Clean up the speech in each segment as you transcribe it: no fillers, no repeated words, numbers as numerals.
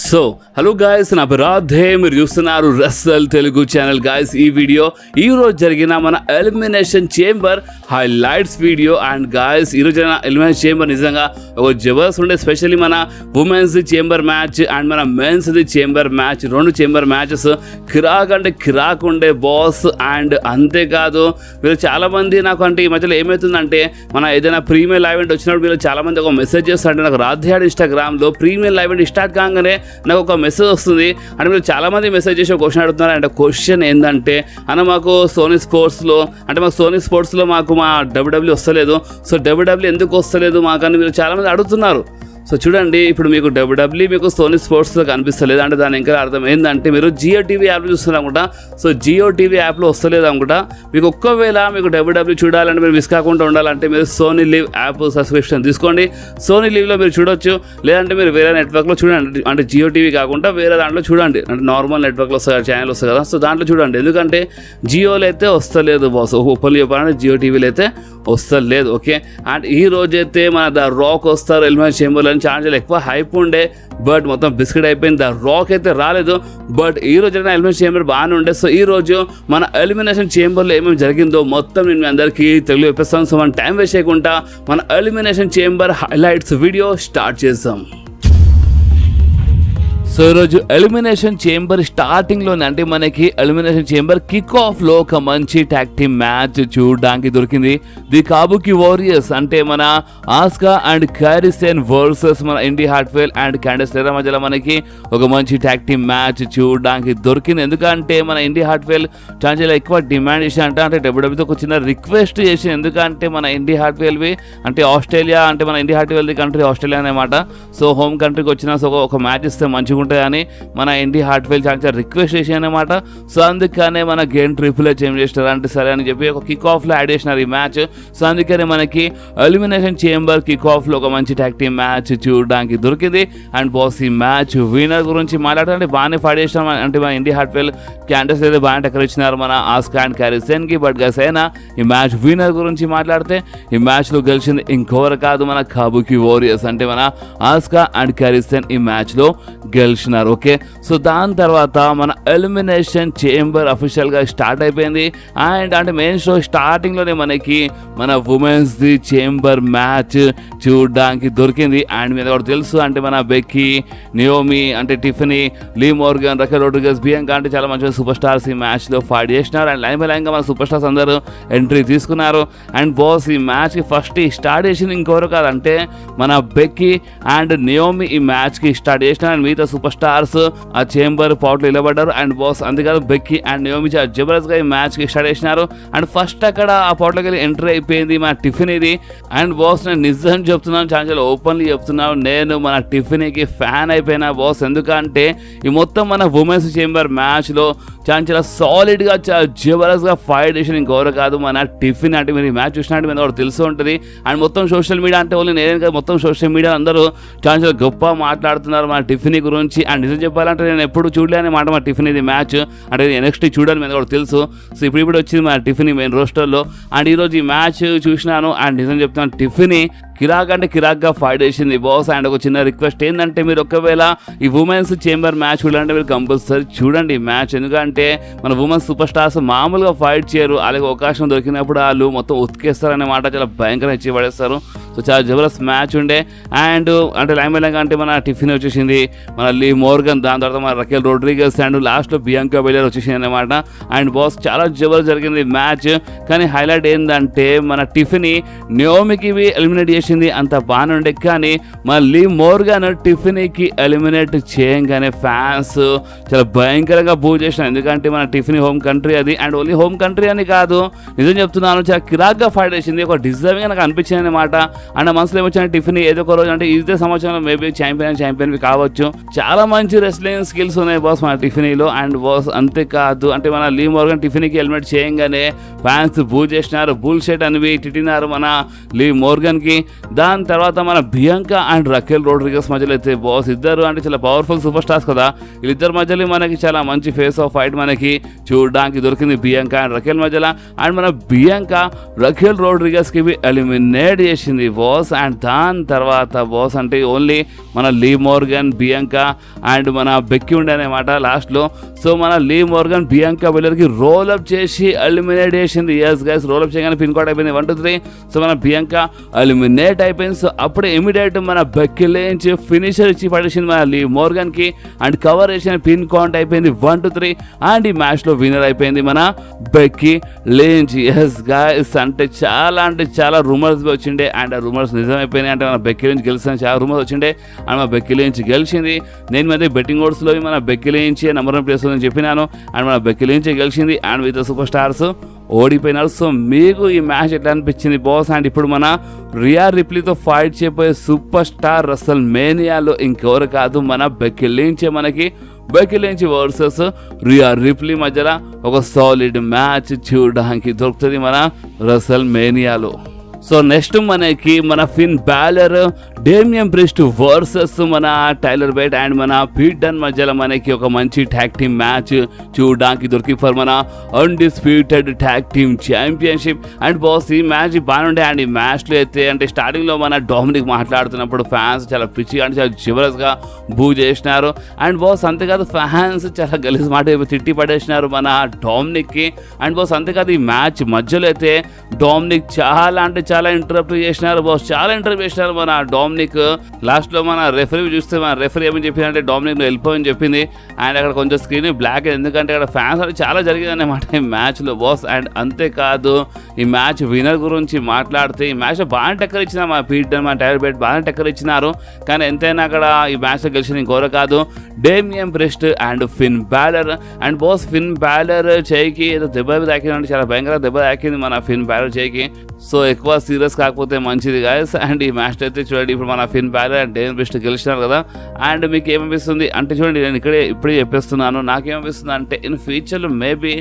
So hello guys, నా రాధే, మీరు చూస్తున్నారు రస్సల్ తెలుగు ఛానల్. గాయస్, ఈ వీడియో ఈరోజు జరిగిన మన elimination chamber highlights video. And guys, ఈరోజు జరిగిన ఎలిమినేషన్ చేంబర్ నిజంగా ఒక జబర్దస్త్ ఉండే. స్పెషల్లీ మన ఉమెన్స్ చేంబర్ మ్యాచ్ అండ్ మన మెన్స్ చేంబర్ మ్యాచ్, రెండు చేంబర్ మ్యాచెస్ కిరాక్ అంటే కిరాక్ ఉండే బాస్. అండ్ అంతేకాదు, వీళ్ళు చాలామంది నాకు అంటే ఈ మధ్యలో ఏమవుతుందంటే, మన ఏదైనా ప్రీమియర్ లైవ్ ఈవెంట్ వచ్చినప్పుడు వీళ్ళు చాలామంది ఒక మెసేజ్ చేస్తారంటే, నాకు రాధే ఇన్స్టాగ్రామ్లో ప్రీమియర్ లైవ్ ఈవెంట్ స్టార్ట్ కాగానే నాకు ఒక మెసేజ్ వస్తుంది. అంటే మీరు చాలామంది మెసేజ్ చేసి క్వశ్చన్ అడుగుతున్నారు. అండ్ క్వశ్చన్ ఏంటంటే, అన్న మాకు సోనీ స్పోర్ట్స్లో మాకు మా డబ్ల్యూడబ్ల్యూ వస్తలేదు. సో డబ్ల్యూడబ్ల్యూ ఎందుకు వస్తలేదు మాకని మీరు చాలామంది అడుగుతున్నారు. సో చూడండి, ఇప్పుడు మీకు డబ్ల్యూడబ్ల్యూ మీకు సోనీ స్పోర్ట్స్లో కనిపిస్తలేదు అంటే దాని ఇంకా అర్థం ఏంటంటే, మీరు జియో టీవీ యాప్లో చూస్తున్నారు అనుకుంటా. సో జియో టీవీ యాప్లో వస్తలేదు అనుకుంటా. మీకు ఒక్కవేళ మీకు డబ్ల్యూడబ్ల్యూ చూడాలంటే, మీరు మిస్ కాకుండా ఉండాలంటే మీరు సోనీ లివ్ యాప్ సబ్స్క్రిప్షన్ తీసుకోండి. సోనీ లివ్లో మీరు చూడొచ్చు. లేదంటే మీరు వేరే నెట్వర్క్లో చూడండి, అంటే జియో టీవీ కాకుండా వేరే దాంట్లో చూడండి. అంటే నార్మల్ నెట్వర్క్లో వస్తుంది, ఛానల్ వస్తుంది కదా. సో దాంట్లో చూడండి. ఎందుకంటే జియోలో అయితే వస్తలేదు బాస్, ఓపెన్లీ చెప్పాలంటే జియో టీవీలో అయితే వస్తలేదు. ఓకే, అండ్ ఈ రోజైతే మన ద రాక్ వస్తారు ఎలిమినేషన్ చేంబర్లో అని ఛాన్స్ ఎక్కువ హైప్ ఉండే, బట్ మొత్తం బిస్కెట్ అయిపోయింది. ద రాక్ అయితే రాలేదు. బట్ ఈ రోజు ఎలిమినేషన్ చేంబర్ బాగానే ఉండే. సో ఈ రోజు మన ఎలిమినేషన్ చేంబర్లో ఏమేమి జరిగిందో మొత్తం నేను మీ అందరికీ తెలుగు చెప్పేస్తాను. సో మన టైం వేస్ట్ చేయకుండా మన elimination chamber highlights video start చేద్దాం. సో ఈరోజు ఎలిమినేషన్ చేంబర్ స్టార్టింగ్లోనే, అంటే మనకి ఎలిమినేషన్ చేంబర్ కిక్ ఆఫ్లో ఒక మంచి ట్యాగ్ టీమ్ మ్యాచ్ చూడడానికి దొరికింది. ది కాబుకి వారియర్స్ అంటే మన ఆస్కా అండ్ కైరీ సేన్ వర్సెస్ మన ఇండి హార్ట్వేల్ అండ్ క్యాండిస్ లెరా మధ్యలో మనకి ఒక మంచి ట్యాగ్ టీమ్ మ్యాచ్ చూడడానికి దొరికింది. ఎందుకంటే మన ఇండి హార్ట్వేల్ చాలా ఎక్కువ డిమాండ్ చేసి అంటే డబ్ల్యూడబ్ల్యూతో ఒక చిన్న రిక్వెస్ట్ చేసి, ఎందుకంటే మన ఇండి హార్ట్వేల్వి అంటే ఆస్ట్రేలియా, అంటే మన ఇండి హార్ట్వేల్ది కంట్రీ ఆస్ట్రేలియా అనమాట. సో హోమ్ కంట్రీకి వచ్చిన సో ఒక మ్యాచ్ ఇస్తే మంచిగా ఉంటాయని మన ఇండి హార్ట్వేల్ చాలా రిక్వెస్ట్ చేసి అనమాట. సో అందుకనే మన గేమ్ ట్రిపుల్ హెచ్ ఏం చేస్తారు అంటే సరే అని చెప్పి ఒక కిక్ ఆఫ్లో యాడ్ చేసినారు ఈ మ్యాచ్. సో అందుకనే మనకి ఎలిమినేషన్ చేంబర్ కిక్ ఆఫ్లో ఒక మంచి ట్యాగ్ టీమ్ మ్యాచ్ చూడడానికి దొరికింది. అండ్ బాస్, ఈ మ్యాచ్ విన్నర్ గురించి మాట్లాడాలంటే బాగానే ఫైట్ చేసినాం. అంటే మన ఇండి హార్ట్వేల్ క్యాండిస్ అయితే బాగానే టక్కర్ ఇచ్చినారు మన ఆస్కా అండ్ కైరీ సేన్కి. బట్ గైస్ అయినా ఈ మ్యాచ్ విన్నర్ గురించి మాట్లాడితే, ఈ మ్యాచ్లో గెలిచింది ఇంకెవరు కాదు, మన కాబుకి వారియర్స్ అంటే మన ఆస్కా అండ్ కైరీ సేన్ ఈ మ్యాచ్లో గెలిచినారు. ఓకే, సో దాని తర్వాత మన ఎలిమినేషన్ చేంబర్ అఫీషియల్గా స్టార్ట్ అయిపోయింది. అండ్ అంటే మెయిన్ షో స్టార్టింగ్లోనే మనకి మన ఉమెన్స్ ది చేంబర్ మ్యాచ్ చూడడానికి దొరికింది. అండ్ మీద కూడా తెలుసు అంటే మన బెక్కీ, నియోమి, అంటే టిఫనీ, లీ మోర్గన్, రకెల్ రోడ్రిగస్, బియాంకా అంటే చాలా మంచిగా సూపర్ స్టార్స్ ఈ మ్యాచ్లో ఫైట్ చేసినారు. అండ్ లైన్ బై లైన్గా మన సూపర్ స్టార్స్ అందరూ ఎంట్రీ తీసుకున్నారు. అండ్ బాస్, ఈ మ్యాచ్కి ఫస్ట్ స్టార్ట్ చేసింది ఇంకెవరు కాదంటే మన బెక్కీ అండ్ నియోమి ఈ మ్యాచ్కి స్టార్ట్ చేసినారు. అండ్ మిగతా సూపర్ స్టార్స్ ఆ చేంబర్ పాట్లో నిలబడ్డారు. అండ్ బాస్ అంతేకాదు, బెక్కీ అండ్ నియోమి జబర్దస్త్గా ఈ మ్యాచ్కి స్టార్ట్ చేసినారు. అండ్ ఫస్ట్ అక్కడ ఆ పాట్లోకి వెళ్ళి ఎంట్రీ అయిపోయింది మన టిఫినీది. అండ్ బాస్, నేను నిజం చెప్తున్నాను, చాలా ఓపెన్లీ చెప్తున్నాను, నేను మన టిఫినీకి ఫ్యాన్ అయిపోయినా బాస్. ఎందుకంటే ఈ మొత్తం మన ఉమెన్స్ చేంబర్ మ్యాచ్లో చాలా సాలిడ్గా చాలా జబర్దస్త్గా ఫైట్ చేసిన ఇంకెవరు కాదు మన టిఫిన్. అంటే మీరు ఈ మ్యాచ్ చూసినట్టు మీద కూడా తెలిసి ఉంటుంది. అండ్ మొత్తం సోషల్ మీడియా అంటే ఓన్లీ నేనే కాదు, మొత్తం సోషల్ మీడియా అందరూ చాలా గొప్ప మాట్లాడుతున్నారు మన టిఫినీ గురించి. అండ్ నిజం చెప్పాలంటే నేను ఎప్పుడు చూడలేని మాట మన టిఫిన్ ఇది మ్యాచ్, అంటే నెక్స్ట్ చూడాలి మీద కూడా తెలుసు. సో ఇప్పుడు వచ్చింది మన టిఫినీ మెయిన్ రోస్టర్లో. అండ్ ఈరోజు ఈ మ్యాచ్ చూసినాను. అండ్ నిజం చెప్తున్నాను, టిఫినీ కిరాక్ అంటే కిరాక్గా ఫైట్ చేసింది బాస్. అండ్ ఒక చిన్న రిక్వెస్ట్ ఏంటంటే, మీరు ఒకవేళ ఈ ఉమెన్స్ చేంబర్ మ్యాచ్ చూడాలంటే మీరు కంపల్సరీ చూడండి ఈ మ్యాచ్. ఎందుకంటే మన ఉమెన్స్ సూపర్ స్టార్స్ మామూలుగా ఫైట్ చేయరు, అలాగే అవకాశం దొరికినప్పుడు వాళ్ళు మొత్తం ఉతికేస్తారనే మాట చాలా భయంకరంగా ఇచ్చి పడేస్తారు. సో చాలా జబర్దస్త్ మ్యాచ్ ఉండే. అండ్ అంటే లైన్ బై లైన్ అంటే మన టిఫిన్ వచ్చేసింది, మన లీ మోర్గన్, దాని తర్వాత మన రకెల్ రోడ్రిగస్ అండ్ లాస్ట్లో బియాంకా బెలియర్ వచ్చేసింది అనమాట. అండ్ బాస్, చాలా జబర్దస్త్ జరిగింది మ్యాచ్. కానీ హైలైట్ ఏంటంటే మన టిఫినీ నియోమికి ఎలిమినేట్ చేసింది, అంత బాగానే ఉండే. కానీ మన లీ మోర్గన్ టిఫినీకి ఎలిమినేట్ చేయంగానే ఫ్యాన్స్ చాలా భయంకరంగా బూ చేసినారు. ఎందుకంటే మన టిఫినీ హోమ్ కంట్రీ అది. అండ్ ఓన్లీ హోమ్ కంట్రీ అని కాదు, నిజం చెప్తున్నాను, చాలా కిరాక్గా ఫైట్ చేసింది. ఒక డిజర్వింగ్ నాకు అనిపించింది అనమాట. అండ్ మనసులో ఏమొచ్చిన టిఫినీ ఏదో ఒక రోజు అంటే ఇదే సంవత్సరంలో మేబీ ఛాంపియన్వి కావచ్చు. చాలా మంచి రెస్లింగ్ స్కిల్స్ ఉన్నాయి బాస్ మన టిఫినీలో. అండ్ బాస్ అంతేకాదు, అంటే మన లీ మోర్గన్ టిఫినీకి ఎలిమినేట్ చేయంగానే ఫ్యాన్స్ బూ చేసినారు, బుల్ షెట్ అనివి తిట్టినారు మన లీ మోర్గన్కి. దాని తర్వాత మన బియాంకా అండ్ రకెల్ రోడ్రిగస్ మధ్యలో అయితే బాస్ ఇద్దరు అంటే చాలా పవర్ఫుల్ సూపర్ స్టార్స్ కదా, వీళ్ళిద్దరి మధ్యలో మనకి చాలా మంచి ఫేస్ ఆఫ్ ఫైట్ మనకి చూడడానికి దొరికింది బియాంకా అండ్ రకెల్ మధ్యలో. అండ్ మన బియాంకా రకెల్ రోడ్రిగస్ కి ఎలిమినేట్ చేసింది బాస్. అండ్ దాని తర్వాత బాస్ అంటే ఓన్లీ మన లీ మోర్గన్ బియాంకా అండ్ మన బెక్కి ఉండే అనమాట లాస్ట్లో. సో మన లీ మోర్గన్ బియాంకా బెల్లర్కి రోల్ అప్ చేసి ఎలిమినేట్ చేసింది. ఎస్ గైస్, రోల్ అప్ చేయగానే పిన్ కోడ్ అయిపోయింది 1 2 3. సో మన బియాంకా ఎలిమినేట్ అయిపోయింది. సో అప్పుడే ఇమీడియట్ మన బెక్కీ లించ్ ఫినిషర్ ఇచ్చి పడేసింది మన లీ మోర్గన్ కి. అండ్ కవర్ చేసిన పిన్ కౌంట్ అయిపోయింది 1 2 3. అండ్ ఈ మ్యాచ్ లో విన్నర్ అయిపోయింది మన బెక్కీ లించ్. ఎస్ గైస్, అంటే చాలా రూమర్స్ వచ్చిండే అండ్ ఆ రూమర్స్ నిజమైపోయినాయి. అంటే మన బెక్కీ లించ్ గెలిచిన చాలా రూమర్స్ వచ్చిండే అండ్ మన బెక్కీ లించ్ గెలిచింది. నేను మధ్య బెట్టింగ్ ఓడ్స్ లో మన బెక్కీ లించ్ నెంబర్ 1 ప్లేస్ అని చెప్పినాను అండ్ మన బెక్కీ లించ్ గెలిచింది అండ్ విత్ సూపర్ స్టార్స్ ఓడిపోయినారు. సో మీకు ఈ మ్యాచ్ ఎట్లా అనిపించింది బాస్? అండ్ ఇప్పుడు మన రియా రిప్లీతో ఫైట్ చేయబోయే సూపర్ స్టార్ రసల్ మేనియాలో ఇంకెవరు కాదు మన బెక్కీ లించ్. మనకి Becky Lynch versus Rhea Ripley మధ్యలో ఒక సాలిడ్ మ్యాచ్ చూడడానికి దొరుకుతుంది మన రసల్ మేనియాలో. సో నెక్స్ట్ మనకి మన ఫిన్ బ్యాలర్ డేమియన్ ప్రిస్ట్ వర్సెస్ మన టైలర్ బేట్ అండ్ మన పీట్ డన్ మధ్యలో మనకి ఒక మంచి ట్యాగ్ టీమ్ మ్యాచ్ చూడడానికి దొరికి ఫర్ మన undisputed tag team championship. And boss ఈ మ్యాచ్ బాగుండే అండ్ ఈ మ్యాచ్లో అయితే అంటే స్టార్టింగ్లో మన డామినిక్ మాట్లాడుతున్నప్పుడు ఫ్యాన్స్ చాలా పిచ్చిగా అంటే చాలా చివరస్గా బూ చేసినారు. అండ్ బాస్ అంతేకాదు ఫ్యాన్స్ చాలా గలీజ్ మాట తిట్టి పడేసినారు మన డామినిక్కి. అండ్ బాస్ అంతేకాదు ఈ మ్యాచ్ మధ్యలో అయితే డామినిక్ చాలా ఇంటరప్ట్ చేసినారు బాస్, చాలా ఇంటరప్ట్ చేసినారు మన డామినిక్. లాస్ట్లో మన రెఫరీ చూస్తే మన రెఫరీ ఏమని చెప్పిందంటే డామినిక్ నువ్వు వెళ్ళిపోవని చెప్పింది. అండ్ అక్కడ కొంచెం స్క్రీన్ బ్లాక్ ఎందుకంటే అక్కడ ఫ్యాన్స్ అంటే చాలా జరిగింది అన్నమాట ఈ మ్యాచ్లో బాస్. అండ్ అంతేకాదు ఈ మ్యాచ్ విన్నర్ గురించి మాట్లాడితే ఈ మ్యాచ్లో బాగా టక్కర్ ఇచ్చినారు మా పీట్ డన్ మన టైలర్ బేట్ బాగా టక్కర్ ఇచ్చినారు. కానీ ఎంతైనా అక్కడ ఈ మ్యాచ్లో గెలిచిన ఇంకోరు కాదు Damian Priest and Finn Balor. And boss Finn Balor చేయికి ఏదో దెబ్బ తాకిందంటే చాలా భయంకర దెబ్బ తాకింది మన ఫిన్ బ్యాలర్ చేయికి. సో ఎక్కువ సీరియస్ కాకపోతే మంచిది గాయస్. అండ్ ఈ మ్యాచ్ అయితే చూడండి ఇప్పుడు మన ఫిన్ బ్యాలర్ అండ్ డేమియన్ ప్రిస్ట్ గెలిచినారు కదా. అండ్ మీకు ఏమనిపిస్తుంది అంటే చూడండి నేను ఇప్పుడే చెప్పేస్తున్నాను, నాకేమనిపిస్తుంది అంటే ఇన్ ఫ్యూచర్లో మేబీ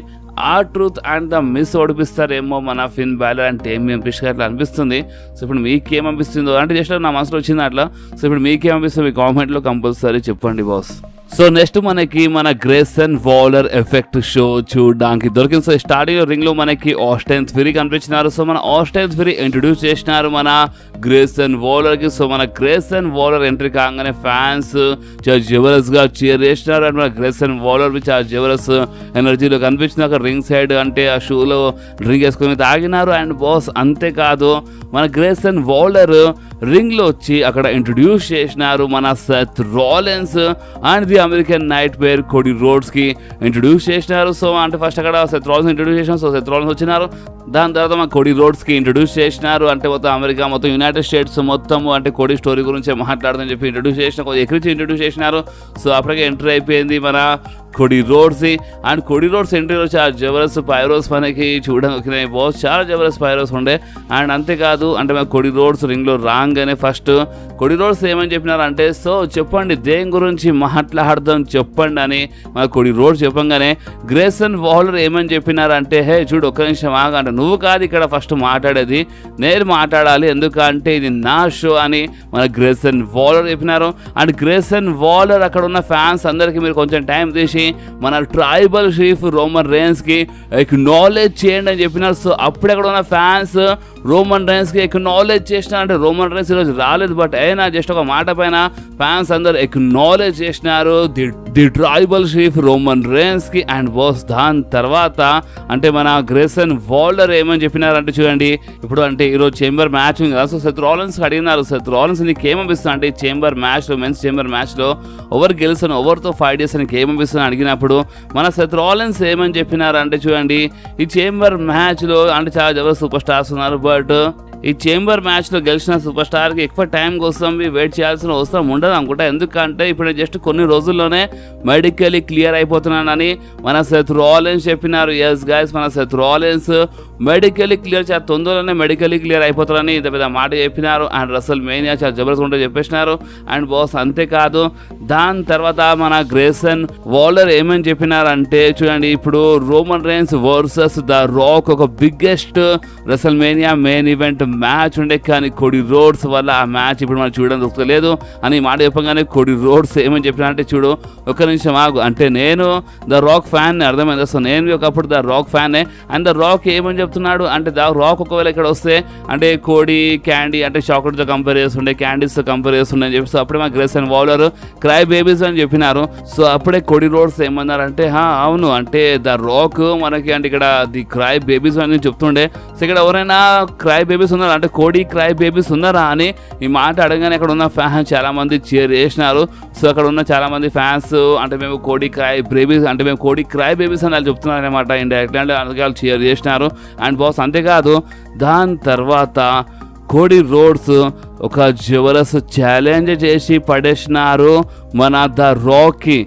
ఆ ట్రూత్ అండ్ ద మిస్ ఓడిపిస్తారేమో మన ఫిన్ బ్యాలర్ అండ్ డేమియన్ ప్రిస్ట్ అట్లా అనిపిస్తుంది. సో ఇప్పుడు మీకేమనిపిస్తుందో అంటే జస్ట్ నా మనసులో వచ్చింది అట్లా. సో ఇప్పుడు మీకేమనిపిస్తుంది మీ కామెంట్లో కంపల్సరీ చెప్పండి బాస్. సో నెక్స్ట్ మనకి మన గ్రేసన్ వాలర్ ఎఫెక్ట్ షో చూడడానికి దొరికింది. సో స్టార్టింగ్ రింగ్ లో మనకి ఆస్టైన్ థియరీ కనిపించినారు. సో మన ఆస్టైన్ థియరీ ఇంట్రొడ్యూస్ చేసినారు మన గ్రేసన్ వాలర్ కి. సో మన గ్రేసన్ వాలర్ ఎంట్రీ కాగానే ఫ్యాన్స్ చాలా జబరస్ గా చీర్ చేసినారు. అండ్ మన గ్రేసన్ వాలర్ చాలా జబరస్ ఎనర్జీలో కనిపించింది అక్కడ రింగ్ సైడ్ అంటే ఆ షోలో రింగ్ వేసుకొని తాగినారు. అండ్ బాస్ అంతేకాదు మన గ్రేసన్ వాలర్ రింగ్ లో వచ్చి అక్కడ ఇంట్రొడ్యూస్ చేసినారు మన Seth Rollins and the American nightmare Cody Rhodes కి ఇంట్రొడ్యూస్ చేసినారు. సో అంటే ఫస్ట్ అక్కడ సెత్ రాలిన్స్ ఇంట్రొడ్యూస్ చేసినారు. సో సెత్ రాలిన్స్ వచ్చినారు. దాని తర్వాత మా కోడీ రోడ్స్ కి ఇంట్రొడ్యూస్ చేసినారు. అంటే మొత్తం అమెరికా మొత్తం యునైటెడ్ స్టేట్స్ మొత్తం అంటే కోడీ స్టోరీ గురించి మాట్లాడుతుందని చెప్పి ఇంట్రొడ్యూస్ చేసిన కొంచెం ఎక్కిరించి ఇంట్రొడ్యూస్ చేసినారు. సో అప్పటికే ఎంట్రీ అయిపోయింది మన Cody Rhodes. And Cody Rhodes ఎంట్రీలో చాలా జబరస్ పైరోస్ మనకి చూడడానికి బాస్ చాలా జబరస్ పైరోస్ ఉండే. అండ్ అంతేకాదు అంటే మన కోడీ రోడ్స్ రింగ్లో రాగానే ఫస్ట్ కోడీ రోడ్స్ ఏమని చెప్పినారు అంటే సో చెప్పండి దేని గురించి మాట్లాడదాం చెప్పండి అని మన కోడీ రోడ్స్ చెప్పంగానే గ్రేసన్ వాలర్ ఏమని చెప్పినారు అంటే హే చూడు ఒక్క నిమిషం ఆగంట, నువ్వు కాదు ఇక్కడ ఫస్ట్ మాట్లాడేది, నేను మాట్లాడాలి ఎందుకంటే ఇది నా షో అని మన గ్రేసన్ వాలర్ చెప్పినారు. అండ్ గ్రేసన్ వాలర్ అక్కడ ఉన్న ఫ్యాన్స్ అందరికీ మీరు కొంచెం టైం తీసి మన ట్రైబల్ చీఫ్ రోమన్ రేన్స్ కి ఎక్నాలెడ్జ్ చేయండి అని చెప్పినారు. సో అప్పుడు అక్కడ ఉన్న ఫ్యాన్స్ రోమన్ రేన్స్ కి ఎక్నాలెడ్జ్ చేసినారు. అంటే రోమన్ రేన్స్ ఈరోజు రాలేదు బట్ అయినా జస్ట్ ఒక మాట పైన ఫ్యాన్స్ అందరు ఎక్నాలెడ్జ్ చేసినారు the tribal chief Roman rains కి. అండ్ బాస్ దాని తర్వాత అంటే మన గ్రేసన్ వాలర్ ఏమని చెప్పినారంటే చూడండి ఇప్పుడు అంటే ఈరోజు చేంబర్ మ్యాచ్ ఉంది కదా. సో సెత్ రాలిన్స్ అడిగినారు సెత్ రాలిన్స్ నీకు ఏమనిపిస్తుంది అంటే చేంబర్ మ్యాచ్ లో మెన్స్ చేంబర్ మ్యాచ్ లో ఎవరు గెలుస్తాను ఎవరితో ఫైట్ చేస్తాను నీకు ఏమనిపిస్తుంది అడిగినప్పుడు మన సెత్ రాలిన్స్ ఏమని చెప్పినారు అంటే చూడండి ఈ చేంబర్ మ్యాచ్ లో అంటే చాలా జబర్దస్త్ సూపర్ స్టార్స్ ఉన్నారు బట్ ఈ చేంబర్ మ్యాచ్లో గెలిచిన సూపర్ స్టార్కి ఎక్కువ టైం కోసం వెయిట్ చేయాల్సిన అవసరం ఉండదు అనుకుంటా. ఎందుకంటే ఇప్పుడు జస్ట్ కొన్ని రోజుల్లోనే మెడికలీ క్లియర్ అయిపోతున్నానని మన సెత్ రాలిన్స్ చెప్పినారు. ఎస్ గైస్ మన సెత్ రాలిన్స్ మెడికల్లీ క్లియర్, చాలా తొందరలోనే మెడికల్లీ క్లియర్ అయిపోతారని ఇంత పెద్ద మాట చెప్పినారు. అండ్ రసల్ మేనియా చాలా జబర్దస్త్ ఉంటే చెప్పేసినారు. అండ్ బాస్ అంతేకాదు దాని తర్వాత మన గ్రేసన్ వాలర్ ఏమని చెప్పినారంటే చూడండి, ఇప్పుడు Roman Reigns versus the Rock ఒక biggest WrestleMania main event match ఉండే, కానీ కోడి రోడ్స్ వల్ల ఆ మ్యాచ్ ఇప్పుడు మనం చూడడం దొరకలేదు అని మాట చెప్పగానే కోడి రోడ్స్ ఏమని చెప్పినారంటే చూడు ఒక నిమిషం ఆగు, అంటే నేను ద రాక్ ఫ్యాన్ అర్థమైంది. సో నేను ఒకప్పుడు ద రాక్ ఫ్యానే. అండ్ ద రాక్ ఏమని చెప్తున్నాడు అంటే ద రాక్ ఒకవేళ ఇక్కడ వస్తే అంటే కోడి క్యాండీ అంటే చాక్లెట్తో కంపేర్ చేస్తుండే, క్యాండీస్తో కంపేర్ చేస్తుండే అని చెప్పి సో అప్పుడే మా గ్రేసన్ వాలర్ క్రై బేబీస్ అని చెప్పినారు. సో అప్పుడే కోడి రోడ్స్ ఏమన్నారంటే అవును అంటే ద రాక్ మనకి అంటే ఇక్కడ ది క్రై బేబీస్ అని చెప్తుండే. సో ఇక్కడ ఎవరైనా క్రై బేబీస్ ఉన్నారా అంటే కోడి క్రై బేబీస్ ఉన్నారా అని ఈ మాట అడగానే అక్కడ ఉన్న ఫ్యాన్స్ చాలా మంది చీర్ చేసినారు. సో అక్కడ ఉన్న చాలా మంది ఫ్యాన్స్ అంటే మేము కోడి క్రై బేబీస్ అంటే మేము కోడి క్రై బేబీస్ అని వాళ్ళు చెప్తున్నారు అనమాట ఇండైరెక్ట్లీ, అంటే అందుకే వాళ్ళు చీర్ చేసినారు. అండ్ బాస్ అంతేకాదు దాని తర్వాత కోడి రోడ్స్ ఒక జబర్దస్త్ ఛాలెంజ్ చేసి పడేసినారు మన ద రాక్కి.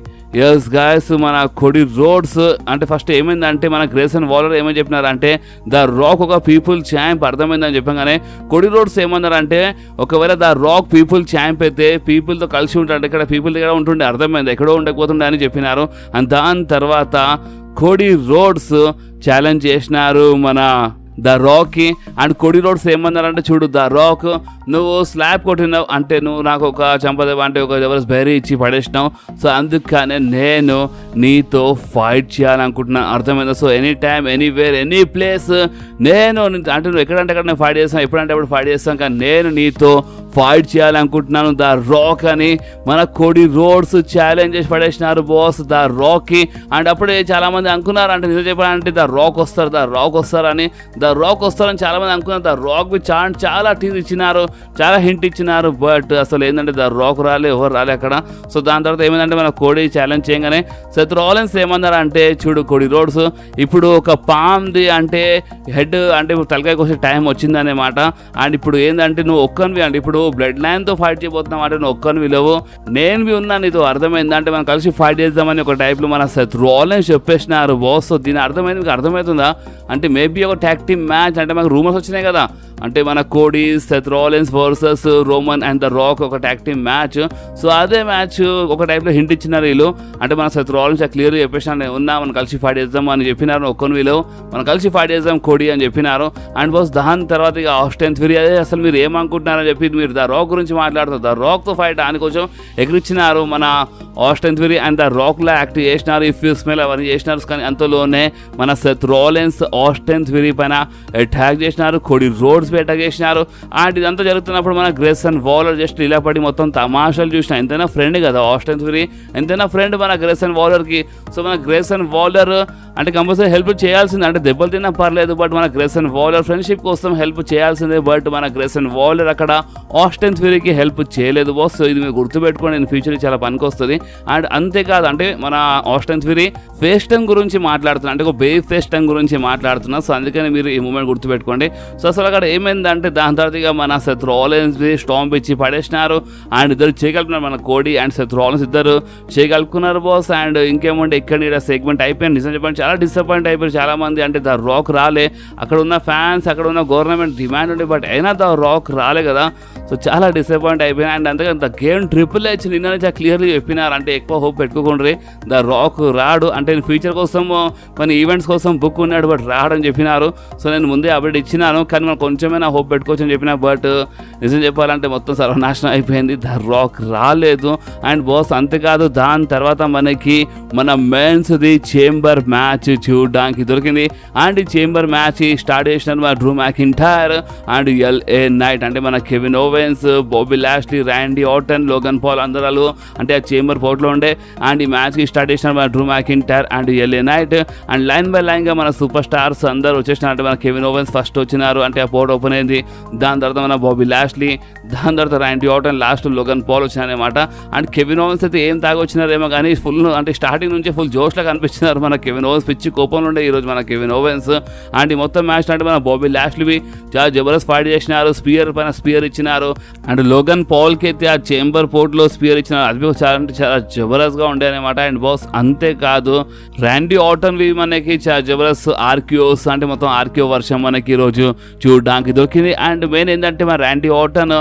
ఎస్ గాయస్ మన కోడి రోడ్స్ అంటే ఫస్ట్ ఏమైందంటే మన గ్రేసన్ వాలర్ ఏమని చెప్పినారంటే ద రాక్ ఒక పీపుల్ ఛాంప్ అర్థమైందని చెప్పగానే కోడి రోడ్స్ ఏమన్నారంటే ఒకవేళ ద రాక్ పీపుల్ ఛాంప్ అయితే పీపుల్తో కలిసి ఉంటాడు, ఇక్కడ పీపుల్ దగ్గర ఉంటుండే అర్థమైంది, ఎక్కడో ఉండకపోతుండే అని చెప్పినారు. అండ్ దాని తర్వాత కోడి రోడ్స్ ఛాలెంజ్ చేసినారు మన ద రాక్కి. అండ్ కోడి రోడ్స్ ఏమన్నారంటే చూడు ద రాక్ నువ్వు స్లాబ్ కొట్టినావు అంటే నువ్వు నాకు ఒక చంపదేవ అంటే ఒక జబర్దస్త్ బైరీ ఇచ్చి పడేసినావు, సో అందుకనే నేను నీతో ఫైట్ చేయాలనుకుంటున్నాను అర్థమైందా. So any time anywhere any place నేను అంటే నువ్వు ఎక్కడంటే అక్కడ నేను ఫైట్ చేస్తాను, ఎప్పుడంటే అప్పుడు ఫైట్ చేస్తాను, కానీ నేను నీతో ఫైట్ చేయాలనుకుంటున్నాను ద రాక్ అని మన కోడి రోడ్స్ ఛాలెంజ్ చేసి పడేసినారు బాస్ ద రాక్కి. అండ్ అప్పుడే చాలామంది అనుకున్నారు అంటే నిజం చెప్పాలంటే ద రాక్ వస్తారని ద రాక్ వస్తారని చాలామంది అనుకున్నారు. ద రాక్ చాలా టీజ్ ఇచ్చినారు, చాలా హింట్ ఇచ్చినారు, బట్ అసలు ఏంటంటే ద రాక్ ఎవరు రాలే అక్కడ. సో దాని తర్వాత ఏమైందంటే మన కోడి ఛాలెంజ్ చేయగానే సెత్ రాలిన్స్ ఏమన్నారు అంటే చూడు కోడి రోడ్స్ ఇప్పుడు ఒక పామ్ది అంటే హెడ్ అంటే తలకాయ కోసం టైం వచ్చిందనే మాట. అండ్ ఇప్పుడు ఏంటంటే నువ్వు ఒక్కనివి అంటే ఇప్పుడు బ్లడ్ లైన్తో ఫైట్ చేయబోతున్నావు అంటే నువ్వు ఒక్కనివి లేవు, నేను ఉన్నా నీతో అర్థమైంది అంటే మనం కలిసి ఫైట్ చేద్దామని ఒక టైప్లో మన సెత్ రాలిన్స్ చెప్పేసినారు బాస్. సో దీని అర్థమైంది మీకు అర్థమవుతుందా అంటే మేబీ ఒక ట్యాగ్ టీమ్ మ్యాచ్ అంటే మనకు రూమర్స్ వచ్చినాయి కదా అంటే మన కోడి Seth Rollins versus Roman and the Rock ఒక ట్యాగ్ టీమ్ మ్యాచ్. సో అదే మ్యాచ్ ఒక టైప్లో హింట్ ఇచ్చినారు వీళ్ళు అంటే మన సెత్ రాలిన్స్ క్లియర్గా చెప్పేసినా ఉన్నా మనం కలిసి ఫైట్ చేద్దాం అని చెప్పినారు ఒక్కని వీళ్ళు మనం కలిసి ఫైట్ చేద్దాం కోడి అని చెప్పినారు. అండ్ బాస్ దాని తర్వాత ఇక ఆస్టన్ థియరీ అదే అసలు మీరు ఏమనుకుంటున్నారని చెప్పి మీరు ద రాక్ గురించి మాట్లాడుతారు, ద రాక్తో ఫైట్ అని కొంచెం ఎగిరిచ్చినారు మన ఆస్టన్ థియరీ అండ్ ద రాక్లో యాక్ట్ చేసినారు, ఇఫ్ యూ స్మెల్ అవన్నీ చేసినారు. కానీ అంతలోనే మన సెత్ రాలిన్స్ ఆస్టన్ థియరీ పైన అటాక్ చేసినారు, కోడి రోడ్స్ పై అటాక్ చేసినారు. అండ్ ఇదంతా జరుగుతున్నప్పుడు మన గ్రేసన్ వాలర్ జస్ట్ ఇలా పడి మొత్తం తమాషాలు చూసిన ఎంతైనా ఫ్రెండ్ కదా ఆస్టన్ థియరీ, ఎంతైనా ఫ్రెండ్ మన గ్రేసన్ వాలర్కి. సో మన గ్రేసన్ వాలర్ అంటే కంపల్సరీ హెల్ప్ చేయాల్సిందే అంటే దెబ్బలు తిన్నా పర్లేదు, బట్ మన గ్రేసన్ వాలర్ ఫ్రెండ్షిప్ కోసం హెల్ప్ చేయాల్సిందే, బట్ మన గ్రేసన్ వాలర్ అక్కడ ఆస్టన్ థియరీకి హెల్ప్ చేయలేదు బాస్. సో ఇది మీరు గుర్తుపెట్టుకోండి, నేను ఫ్యూచర్ చాలా పనికి వస్తుంది. అండ్ అంతేకాదు అంటే మన ఆస్టన్ థియరీ ఫేస్ టంగ్ గురించి మాట్లాడుతున్నా అంటే ఒక బేబీ ఫేస్ టంగ్ గురించి మాట్లాడుతున్నా. సో అందుకని మీరు ఈ మూమెంట్ గుర్తుపెట్టుకోండి. సో అసలు అక్కడ ఏమైందంటే దాని తర్వాత ఇక మన సెత్ రాలిన్స్ స్టాంప్ ఇచ్చి పడేసినారు. అండ్ ఇద్దరు చేయగలుగుతున్నారు మన కోడి అండ్ సెత్ రాలిన్స్ ఇద్దరు చేయగలుగుతున్నారు బాస్. అండ్ ఇంకేమంటే ఇక్కడ సెగ్మెంట్ అయిపోయింది, నిజం చెప్పండి చాలా డిసప్పాయింట్ అయిపోయారు చాలా మంది అంటే ద రాక్ రాలే, అక్కడ ఉన్న ఫ్యాన్స్ అక్కడ ఉన్న గవర్నమెంట్ డిమాండ్ ఉండే, బట్ అయినా ద రాక్ రాలే కదా. సో చాలా డిసప్పాయింట్ అయిపోయినా. అండ్ అంతగా ద గేమ్ ట్రిపుల్ హెచ్ నిన్న నుంచి క్లియర్లీ చెప్పినారు అంటే ఎక్కువ హోప్ పెట్టుకోకండి, ద రాక్ రాడు అంటే ఫ్యూచర్ కోసం కొన్ని ఈవెంట్స్ కోసం బుక్ ఉన్నాడు బట్ రాడని చెప్పినారు. సో నేను ముందే అప్డేట్ ఇచ్చినాను, కానీ మనం కొంచెమైనా హోప్ పెట్టుకోవచ్చు అని చెప్పిన, బట్ నిజం చెప్పాలంటే మొత్తం సర్వనాశనం అయిపోయింది, ద రాక్ రాలేదు. అండ్ బాస్ అంతేకాదు దాని తర్వాత మనకి మన మెన్స్ది చేంబర్ మ్యాచ్ చూడడానికి దొరికింది. అండ్ ఈ చేంబర్ మ్యాచ్ స్టార్ట్ చేసినారు మన Drew McIntyre and LA Knight అంటే మన Kevin Owens, Bobby Lashley, Randy Orton, Logan Paul అందరూ అంటే ఆ చేంబర్ పోర్ట్లో ఉండే. అండ్ ఈ మ్యాచ్కి స్టార్ట్ చేసినారు మన Drew McIntyre and LA Knight. And line by లైన్గా మన సూపర్ స్టార్స్ అందరూ వచ్చేసినారు అంటే మన కెవిన్ ఓవెన్స్ ఫస్ట్ వచ్చినారు అంటే ఆ పోర్ట్ ఓపెన్ అయింది, దాని తర్వాత మన బాబీ లాష్లీ, దాని తర్వాత Randy Orton, last Logan Paul వచ్చినారనమాట. అండ్ కెవిన్ ఓవెన్స్ అయితే ఏం తాగి వచ్చినారేమో కానీ ఫుల్ అంటే స్టార్టింగ్ నుంచి ఫుల్ జోష్లా కనిపించినారు మన కెవిన్ ఓవెన్స్, పిచ్చి కోపంలో ఉండే ఈరోజు మన కెవిన్ ఓవెన్స్. అండ్ ఈ మొత్తం మ్యాచ్ అంటే మన బాబీ లాష్లీ చాలా జబర్దస్త్ ఫైట్ చేసినారు, స్పియర్ పైన స్పియర్ ఇచ్చినారు. చేస్తున్నారు. అండ్ లోగన్ పాల్ కి అయితే ఆ చేంబర్ పోర్ట్ లో స్పియర్ ఇచ్చిన అది చాలా అంటే చాలా జబర్దస్త్ గా ఉండే అనమాట. అండ్ బాస్ అంతేకాదు ర్యాండీ ఆర్టన్ వి మనకి చాలా జబర్దస్త్ ఆర్క్యూస్ అంటే మొత్తం ఆర్క్యూ వర్షం మనకి ఈ రోజు చూడడానికి దొరికింది. అండ్ మెయిన్ ఏంటంటే మన ర్యాండీ ఆర్టన్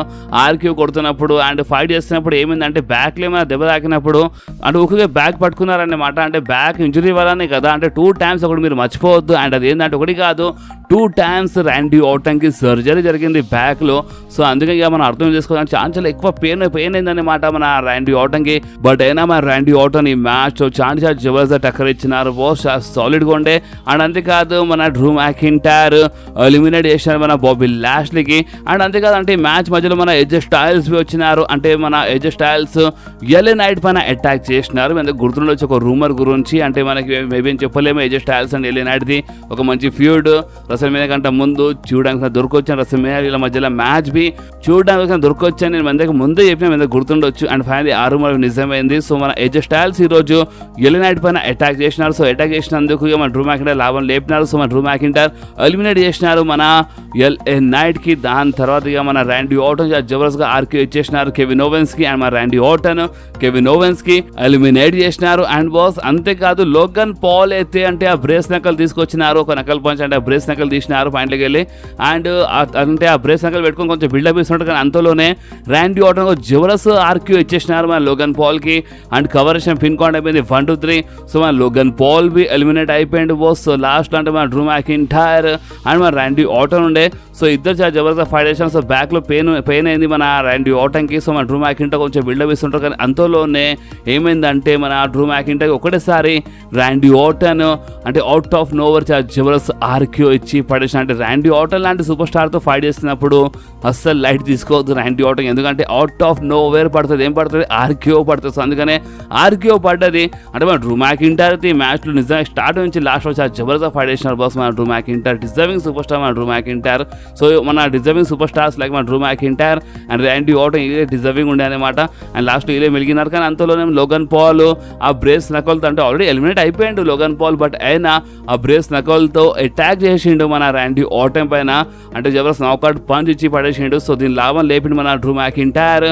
ఆర్క్యూ కొడుతున్నప్పుడు అండ్ ఫైట్ చేస్తున్నప్పుడు ఏమైందంటే బ్యాక్ లో ఏమైనా దెబ్బ తాకినప్పుడు అంటే ఒకే బ్యాక్ పట్టుకున్నారన్నమాట. అంటే బ్యాక్ ఇంజురీ వల్లనే కదా, అంటే 2 times ఒకటి మీరు మర్చిపోవద్దు. అండ్ అది ఏంటంటే ఒకటి కాదు 2 times ర్యాండీ ఆర్టన్ కి సర్జరీ జరిగింది బ్యాక్ లో. సో అందుకే ఇక మనం అర్థం చేసుకోవాలి చాలా ఎక్కువ పెయిన్ అయిందన్నమాట మన ర్యాండీ ఆర్టన్ కి. బట్ అయినా మన ర్యాండీ ఆర్టన్ ఈ మ్యాచ్ చాలా జబర్దస్త్ టక్కర్ ఇచ్చినారు, బాస్ సాలిడ్ గా ఉండే. అండ్ అంతేకాదు మన డ్రూ మ్యాకింటైర్ ఎలిమినేట్ చేసినారు మన బాబీ లాష్లీకి. అండ్ అంతేకాదు అంటే ఈ మ్యాచ్ మధ్యలో మన ఏజే స్టైల్స్ వచ్చినారు. అంటే మన ఏజే స్టైల్స్ ఎల్ఏ నైట్ పైన అటాక్ చేసినారు. మనకు గుర్తుండొచ్చు ఒక రూమర్ గురించి, అంటే మనకి మేబీ చెప్పలేము AJ Styles and LA Knight the ఒక మంచి ఫ్యూడ్ రసల్మేనియా కంటే ముందు చూడడానికి దొరకొచ్చాను. రసల్మేనియా మధ్యలో మ్యాచ్ బి చూడడానికి దొరకొచ్చాను నేను మందికి ముందే చెప్పిన మీద గుర్తుండొచ్చు. అండ్ ఫైనల్లీ ఆ రూమర్ నిజమైంది. సో మన ఏజే స్టైల్స్ ఈ రోజు ఎల్ఏ నైట్ పైన అటాక్ చేసినారు. సో అటాక్ చేసినందుకు మన డ్రూ మ్యాకింటైర్ లాభం లేపినారు. సో మన డ్రూ మ్యాకింటైర్ ఎలిమినేట్ చేసినారు మన ఎల్ఏ నైట్ కి. దాని తర్వాత ఇక మన ర్యాండీ ఆర్టన్ జబర్దస్త్ గా ఆర్క్యూ ఇచ్చేసినారు కెవిన్ ఓవెన్స్ కి. అండ్ మన ర్యాండీ ఆర్టన్ కెవిన్ ఓవెన్స్ కి ఎలిమినేట్ చేసినారు. అండ్ బాస్ అంతేకాదు లోగన్ పాల్ అయితే అంటే ఆ బ్రేస్ నకల్ తీసుకొచ్చినారు, ఒక నకల్ పంచ్ అంటే ఆ బ్రేస్ నకల్ తీసినారు పాయింట్లోకి వెళ్ళి. అండ్ అంటే ఆ బ్రేస్ నకల్ పెట్టుకొని కొంచెం బిల్డప్ ఇస్తుంటారు, కానీ అంతలోనే ర్యాండీ ఆర్టన్ జబర్దస్త్ ఆర్క్యూ ఇచ్చేసినారు మన లోగన్ పాల్ కి. అండ్ కవరేషన్ పిన్ కౌంట్ అయిపోయింది 1-2-3. సో మన లోగన్ పాల్ బి ఎలిమినేట్ అయిపోయింది బాస్. సో లాస్ట్ అంటే మన డ్రూ మ్యాకింటైర్ అండ్ మన ర్యాండీ ఆర్టన్ ఉండే. సో ఇద్దరు చాలా జబర్దస్త్ ఫైట్ చేశారు. సో బ్యాక్ లో పెయిన్ అయింది మన ర్యాండీ ఆర్టన్ కి. సో మన డ్రూ మ్యాకింటైర్ కొంచెం బిల్డప్ ఇస్తుంటారు, కానీ అంతలోనే ఏమైందంటే మన డ్రూ మ్యాకింటైర్ ఒకటేసారి ర్యాండీ ఆర్టన్ అంటే అవుట్ ఆఫ్ నోవర్ చాలా జబర్దస్త్ ఆర్క్యూ ఇచ్చి పడేసిన. అంటే ర్యాండీ ఆర్టన్ లాంటి సూపర్ స్టార్ తో ఫైట్ చేస్తున్నప్పుడు అస్సలు లైట్ తీసుకోవద్దు ర్యాండీ ఆర్టన్, ఎందుకంటే అవుట్ ఆఫ్ నోవేర్ పడుతుంది. ఏం పడుతుంది? ఆర్క్యూ పడుతుంది. సో అందుకనే ఆర్క్యూ పడ్డది. అంటే మన డ్రూ మ్యాకింటైర్ ఈ మ్యాచ్ లో నిజంగా స్టార్ట్ నుంచి లాస్ట్ లో చాలా జబర్దస్త్ ఫైట్ చేసినారు బాస్ మన Drew McIntyre. Deserving superstar మన డ్రూ మ్యాకింటైర్. సో మన డిజర్వింగ్ సూపర్ స్టార్స్ లైక్ మన Drew McIntyre and Randy Orton ఇదే డిజర్వింగ్ ఉండే అనమాట. అండ్ లాస్ట్ ఇదే మెలిగినారు, కానీ అంతలోనే లోగన్ పాల్ ఆ బ్రేస్ నకల్తో అంటే ఆల్రెడీ ఎలిమినేట్ అయిపోయిండు లోగన్ పాల్, బట్ అయినా ఆ బ్రేస్ నకల్తో అటాక్ చేసిండు మన ర్యాండీ ఆర్టన్ పైన. అంటే జబర్దస్త్ నాకౌట్ పంచ్ ఇచ్చి పడేసిండు. సో దీని లాభం లేపిండు మన Drew McIntyre.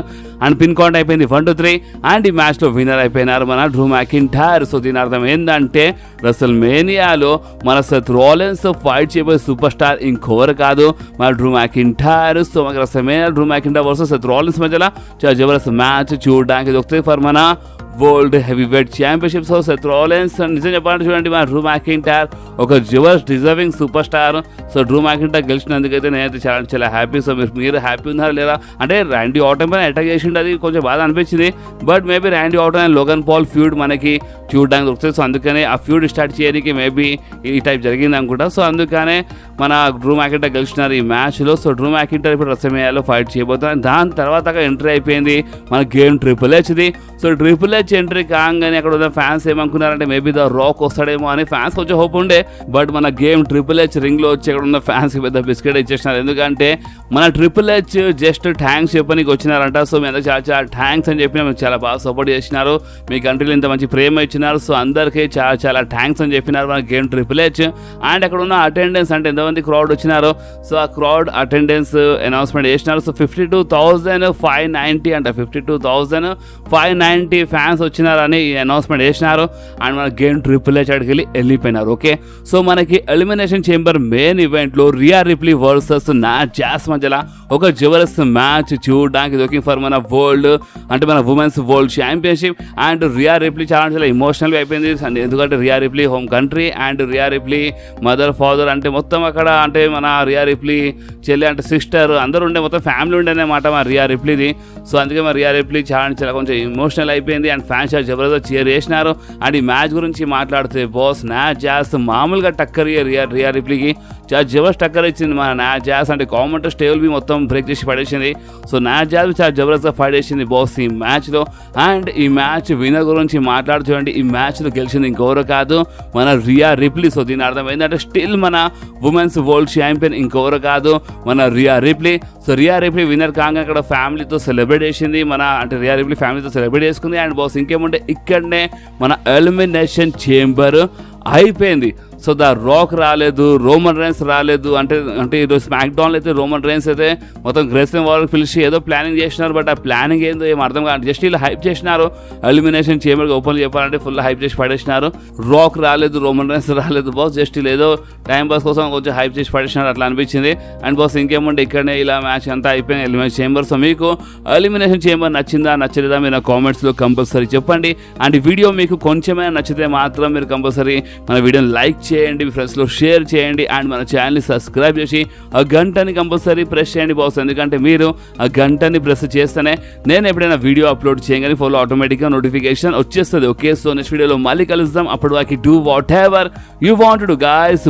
And pin count అయిపోయింది 1-3. అండ్ ఈ మ్యాచ్ లో విన్నర్ అయిపోయినారు మన డ్రూ మ్యాకింటైర్. సో దీని అర్థం ఏంటంటే రసల్మేనియాలో మన సెత్ రాలిన్స్ ఫైట్ చేయబోయే సూపర్ స్టార్ ఇంకెవరు కాదు మన డ్రూ మ్యాకింటైర్. సో మనకి WrestleMania Drew McIntyre versus Seth Rollins మధ్యలో చాలా జబర్దస్త్ మ్యాచ్ చూడడానికి దొరుకుతుంది ఫర్ మన world heavyweight championship. So Seth Rollins నిజం చెప్పాలంటే చూడండి మన డ్రూ మ్యాకింటైర్ ఒక జబర్దస్త్ deserving superstar. So Drew McIntyre గెలిచినందుకైతే నేనైతే చాలా హ్యాపీ. సో మీరు హ్యాపీ ఉన్నారా లేదా అంటే ర్యాండీ ఆర్టన్ పైన అటాక్ చేసిండు, అది కొంచెం బాధ అనిపించింది. But maybe Randy Orton and Logan Paul feud మనకి చూడడానికి దొరుకుతుంది. సో అందుకనే ఆ ఫ్యూడ్ స్టార్ట్ చేయడానికి మేబీ ఈ టైప్ జరిగింది అనుకుంటా. సో అందుకనే మన డ్రూ మ్యాకింటైర్ గెలిచినారు ఈ మ్యాచ్లో. సో డ్రూ మ్యాకింటైర్ ఇప్పుడు రసల్మేనియాలో ఫైట్ చేయబోతున్నారు. దాని తర్వాత ఎంట్రీ అయిపోయింది మన గేమ్ ట్రిపుల్ హెచ్ది. సో ట్రిపుల్ హెచ్ ఎంట్రీ కాగానే అక్కడ ఉన్న ఫ్యాన్స్ ఏమనుకున్నారంటే మేబీ ద రాక్ వస్తాడేమో అని ఫ్యాన్స్ కొంచెం హోప్ ఉండే. బట్ మన గేమ్ ట్రిపుల్ హెచ్ రింగ్ లో వచ్చి అక్కడ ఉన్న ఫ్యాన్స్ కి పెద్ద బిస్కెట్ ఇచ్చేసినారు, ఎందుకంటే మన ట్రిపుల్ హెచ్ జస్ట్ థ్యాంక్స్ చెప్పడానికి వచ్చినారంట. సో మీ అందరూ చాలా థ్యాంక్స్ అని చెప్పిన మీకు చాలా బాగా సపోర్ట్ చేసినారు, మీ కంట్రీలో ఇంత మంచి ప్రేమ ఇచ్చినారు. సో అందరికీ చాలా థ్యాంక్స్ అని చెప్పినారు మన గేమ్ ట్రిపుల్ హెచ్. అండ్ అక్కడ ఉన్న అటెండెన్స్ అంటే ఎంతమంది క్రౌడ్ వచ్చినారో సో ఆ క్రౌడ్ అటెండెన్స్ అనౌన్స్మెంట్ చేసినారు. సో 52,590 అంట 52,590 ఫ్యాన్స్ వచ్చినారని అనౌన్స్మెంట్ చేసినారు. అండ్ మన గేమ్ ట్రిపుల్ హెచ్ అడిగి వెళ్ళిపోయినారు. ఓకే, సో మనకి ఎలిమినేషన్ చేంబర్ మెయిన్ ఈవెంట్ లో రియా రిప్లీ వర్సెస్ నా జాస్ మధ్యలో ఒక జబర్దస్త్ మ్యాచ్ చూడడానికి దొరికింది ఫర్ మన వరల్డ్ అంటే మన women's world championship. And Rhea Ripley చాలా ఇమోషనల్గా అయిపోయింది, ఎందుకంటే Rhea Ripley home country and Rhea Ripley mother father అంటే మొత్తం అక్కడ అంటే మన రియా రిప్లీ చెల్లి అంటే సిస్టర్ అందరూ ఉండే మొత్తం ఫ్యామిలీ ఉండేనమాట మా రియా రిప్లీది. సో అందుకే మా రియా రిప్లీ చాలా కొంచెం ఇమోషనల్ అయిపోయింది. అండ్ ఫ్యాన్స్ జబర్దస్త్ చీర్ చేసినారు. అండ్ ఈ మ్యాచ్ గురించి మాట్లాడితే బాస్ నా జాస్ మామూలుగా టక్కర్ రియా రిప్లీకి చాలా జబర్దస్త్ టక్కర్ ఇచ్చింది మన నా జాస్. అంటే కామెంటర్ స్టేబుల్ బి మొత్తం బ్రేక్ చేసి పడేసింది. సో నా జాస్ చాలా జబర్దస్త్ ఫైట్ చేసింది బాస్ ఈ మ్యాచ్లో. అండ్ ఈ మ్యాచ్ విన్నర్ గురించి మాట్లాడుతుంటే ఈ మ్యాచ్లో గెలిచింది ఇంకెవరు కాదు మన రియా రిప్లీ. సో దీని అర్థం ఏంటంటే స్టిల్ మన ఉమెన్స్ వరల్డ్ ఛాంపియన్ ఇంకెవరు కాదు మన రియా రిప్లీ. సో రియా రిప్లీ విన్నర్ కాగా అక్కడ ఫ్యామిలీతో సెలబ్రేట్ చేసింది మన అంటే రియా రిప్లీ ఫ్యామిలీతో సెలబ్రేట్ చేసుకుంది. అండ్ బాస్ ఇంకేముంటే ఇక్కడనే మన ఎలిమినేషన్ చేంబర్ అయిపోయింది. సో ద రాక్ రాలేదు, రోమన్ రైన్స్ రాలేదు. అంటే ఈరోజు స్మాక్ డౌన్లో అయితే రోమన్ రైన్స్ అయితే మొత్తం గ్రేస్లిన్ వాళ్ళకి పిలిచి ఏదో ప్లానింగ్ చేసినారు. బట్ ఆ ప్లానింగ్ ఏందో ఏం అర్థం కాదు. జస్ట్ ఇలా హైప్ చేసినారు. ఎలిమినేషన్ చేంబర్ ఓపెన్ చెప్పాలంటే ఫుల్ హైప్ చేసి పడేసినారు. రాక్ రాలేదు, రోమన్ రైన్స్ రాలేదు బాస్. జస్ట్ ఇలా ఏదో టైం పాస్ కోసం కొంచెం హైప్ చేసి పడేసినారు అట్లా అనిపించింది. అండ్ బాస్ ఇంకేముంటే ఇక్కడనే ఇలా మ్యాచ్ అంతా అయిపోయింది ఎలిమినేషన్ చేంబర్. సో మీకు ఎలిమినేషన్ చేంబర్ నచ్చిందా నచ్చలేదా మీరు నా కామెంట్స్లో కంపల్సరీ చెప్పండి. అండ్ ఈ వీడియో మీకు కొంచెమైనా నచ్చితే మాత్రం మీరు కంపల్సరీ మన వీడియోని లైక్ చేయండి, మీ ఫ్రెండ్స్లో షేర్ చేయండి. అండ్ మన ఛానల్ని సబ్స్క్రైబ్ చేసి ఆ గంటని కంపల్సరీ ప్రెస్ చేయండి బాస్. ఎందుకంటే మీరు ఆ గంటని ప్రెస్ చేస్తేనే నేను ఎప్పుడైనా వీడియో అప్లోడ్ చేయగానే ఫోన్లో ఆటోమేటిక్గా నోటిఫికేషన్ వచ్చేస్తుంది. ఓకే, సో నెక్స్ట్ వీడియోలో మళ్ళీ కలుద్దాం. అప్పటి వరకు do what ever you want to guys.